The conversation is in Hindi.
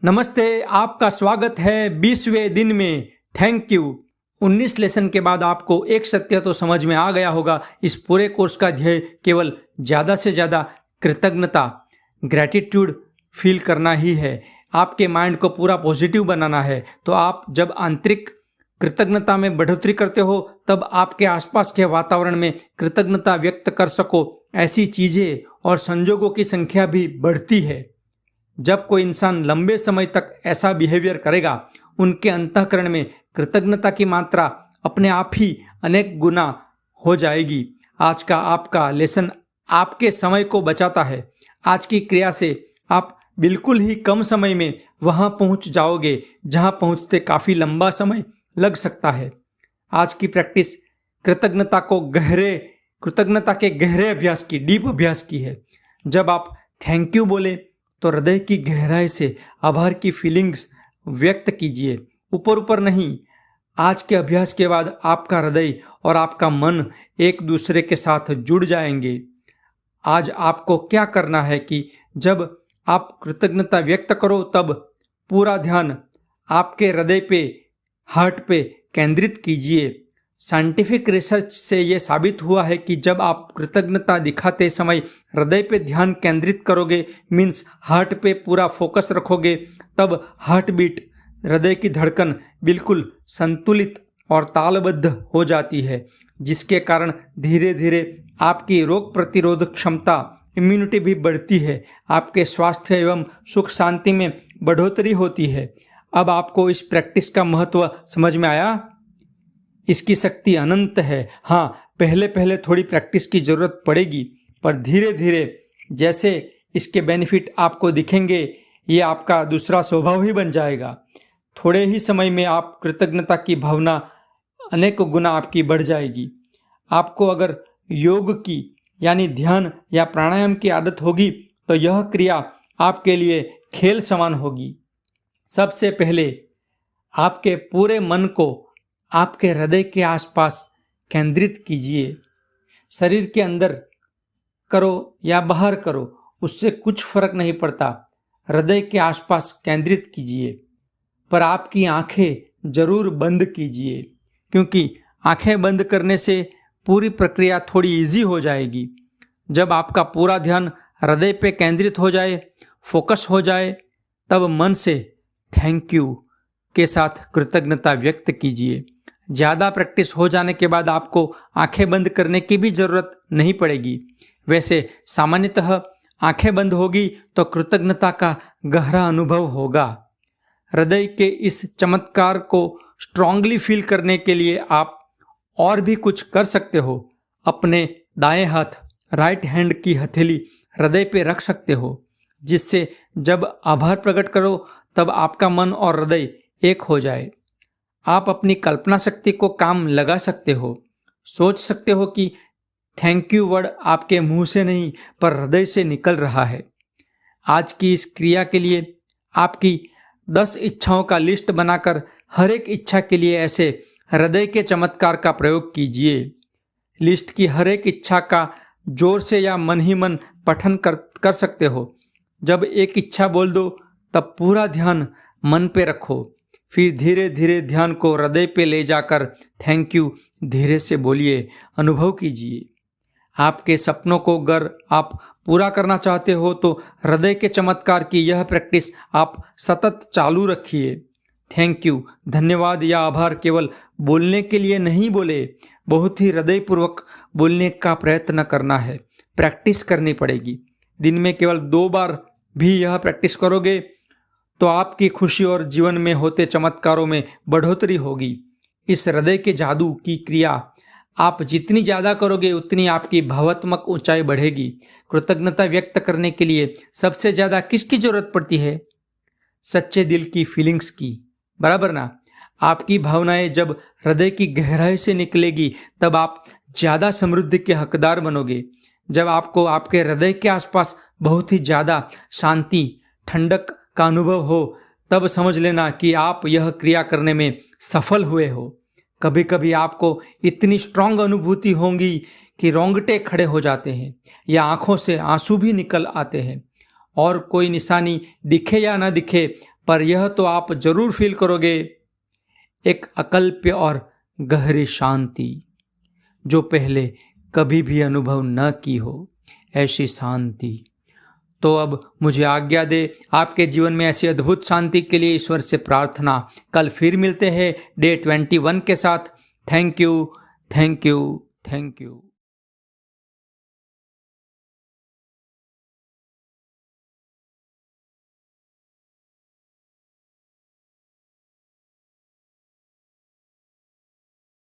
नमस्ते, आपका स्वागत है 20वें दिन में। Thank you. 19 लेसन के बाद आपको एक सत्य तो समझ में आ गया होगा। इस पूरे कोर्स का ध्येय केवल ज़्यादा से ज़्यादा कृतज्ञता, ग्रैटिट्यूड फील करना ही है। आपके माइंड को पूरा पॉजिटिव बनाना है। तो आप जब आंतरिक कृतज्ञता में बढ़ोतरी करते हो तब आपके आसपास के वातावरण में कृतज्ञता व्यक्त कर सको, ऐसी चीज़ें और संजोगों की संख्या भी बढ़ती है। जब कोई इंसान लंबे समय तक ऐसा बिहेवियर करेगा, उनके अंतःकरण में कृतज्ञता की मात्रा अपने आप ही अनेक गुना हो जाएगी। आज का आपका लेसन आपके समय को बचाता है। आज की क्रिया से आप बिल्कुल ही कम समय में वहां पहुंच जाओगे जहां पहुंचते काफ़ी लंबा समय लग सकता है। आज की प्रैक्टिस कृतज्ञता के गहरे अभ्यास की, डीप अभ्यास की है। जब आप थैंक यू बोले तो हृदय की गहराई से आभार की फीलिंग्स व्यक्त कीजिए, ऊपर ऊपर नहीं। आज के अभ्यास के बाद आपका हृदय और आपका मन एक दूसरे के साथ जुड़ जाएंगे। आज आपको क्या करना है कि जब आप कृतज्ञता व्यक्त करो तब पूरा ध्यान आपके हृदय पे, हार्ट पे केंद्रित कीजिए। साइंटिफिक रिसर्च से ये साबित हुआ है कि जब आप कृतज्ञता दिखाते समय हृदय पे ध्यान केंद्रित करोगे, मीन्स हार्ट पे पूरा फोकस रखोगे, तब हार्ट बीट, हृदय की धड़कन बिल्कुल संतुलित और तालबद्ध हो जाती है, जिसके कारण धीरे धीरे आपकी रोग प्रतिरोधक क्षमता, इम्यूनिटी भी बढ़ती है। आपके स्वास्थ्य एवं सुख शांति में बढ़ोतरी होती है। अब आपको इस प्रैक्टिस का महत्व समझ में आया? इसकी शक्ति अनंत है। हाँ, पहले पहले थोड़ी प्रैक्टिस की जरूरत पड़ेगी, पर धीरे धीरे जैसे इसके बेनिफिट आपको दिखेंगे, ये आपका दूसरा स्वभाव ही बन जाएगा। थोड़े ही समय में आप कृतज्ञता की भावना अनेक गुना आपकी बढ़ जाएगी। आपको अगर योग की यानी ध्यान या प्राणायाम की आदत होगी तो यह क्रिया आपके लिए खेल समान होगी। सबसे पहले आपके पूरे मन को आपके हृदय के आसपास केंद्रित कीजिए। शरीर के अंदर करो या बाहर करो, उससे कुछ फर्क नहीं पड़ता। हृदय के आसपास केंद्रित कीजिए, पर आपकी आंखें जरूर बंद कीजिए, क्योंकि आंखें बंद करने से पूरी प्रक्रिया थोड़ी इजी हो जाएगी। जब आपका पूरा ध्यान हृदय पे केंद्रित हो जाए, फोकस हो जाए, तब मन से थैंक यू के साथ कृतज्ञता व्यक्त कीजिए। ज़्यादा प्रैक्टिस हो जाने के बाद आपको आंखें बंद करने की भी ज़रूरत नहीं पड़ेगी। वैसे सामान्यतः आंखें बंद होगी तो कृतज्ञता का गहरा अनुभव होगा। हृदय के इस चमत्कार को स्ट्रांगली फील करने के लिए आप और भी कुछ कर सकते हो। अपने दाएं हाथ, राइट हैंड की हथेली हृदय पे रख सकते हो, जिससे जब आभार प्रकट करो तब आपका मन और हृदय एक हो जाए। आप अपनी कल्पना शक्ति को काम लगा सकते हो। सोच सकते हो कि थैंक यू वर्ड आपके मुंह से नहीं पर हृदय से निकल रहा है। आज की इस क्रिया के लिए आपकी 10 इच्छाओं का लिस्ट बनाकर हर एक इच्छा के लिए ऐसे हृदय के चमत्कार का प्रयोग कीजिए। लिस्ट की हर एक इच्छा का जोर से या मन ही मन पठन कर सकते हो। जब एक इच्छा बोल दो तब पूरा ध्यान मन पे रखो, फिर धीरे धीरे ध्यान को हृदय पे ले जाकर थैंक यू धीरे से बोलिए, अनुभव कीजिए। आपके सपनों को अगर आप पूरा करना चाहते हो तो हृदय के चमत्कार की यह प्रैक्टिस आप सतत चालू रखिए। थैंक यू, धन्यवाद या आभार केवल बोलने के लिए नहीं बोले, बहुत ही हृदयपूर्वक बोलने का प्रयत्न करना है। प्रैक्टिस करनी पड़ेगी। दिन में केवल 2 बार भी यह प्रैक्टिस करोगे तो आपकी खुशी और जीवन में होते चमत्कारों में बढ़ोतरी होगी। इस हृदय के जादू की क्रिया आप जितनी ज़्यादा करोगे उतनी आपकी भावात्मक ऊंचाई बढ़ेगी। कृतज्ञता व्यक्त करने के लिए सबसे ज़्यादा किसकी जरूरत पड़ती है? सच्चे दिल की फीलिंग्स की, बराबर ना? आपकी भावनाएं जब हृदय की गहराई से निकलेगी तब आप ज़्यादा समृद्धि के हकदार बनोगे। जब आपको आपके हृदय के आसपास बहुत ही ज़्यादा शांति, ठंडक का अनुभव हो, तब समझ लेना कि आप यह क्रिया करने में सफल हुए हो। कभी कभी आपको इतनी स्ट्रांग अनुभूति होगी कि रोंगटे खड़े हो जाते हैं या आंखों से आंसू भी निकल आते हैं। और कोई निशानी दिखे या ना दिखे, पर यह तो आप जरूर फील करोगे, एक अकल्प्य और गहरी शांति जो पहले कभी भी अनुभव न की हो, ऐसी शांति। तो अब मुझे आज्ञा दे, आपके जीवन में ऐसी अद्भुत शांति के लिए ईश्वर से प्रार्थना। कल फिर मिलते हैं डे 21 के साथ। Thank you, thank you, thank you.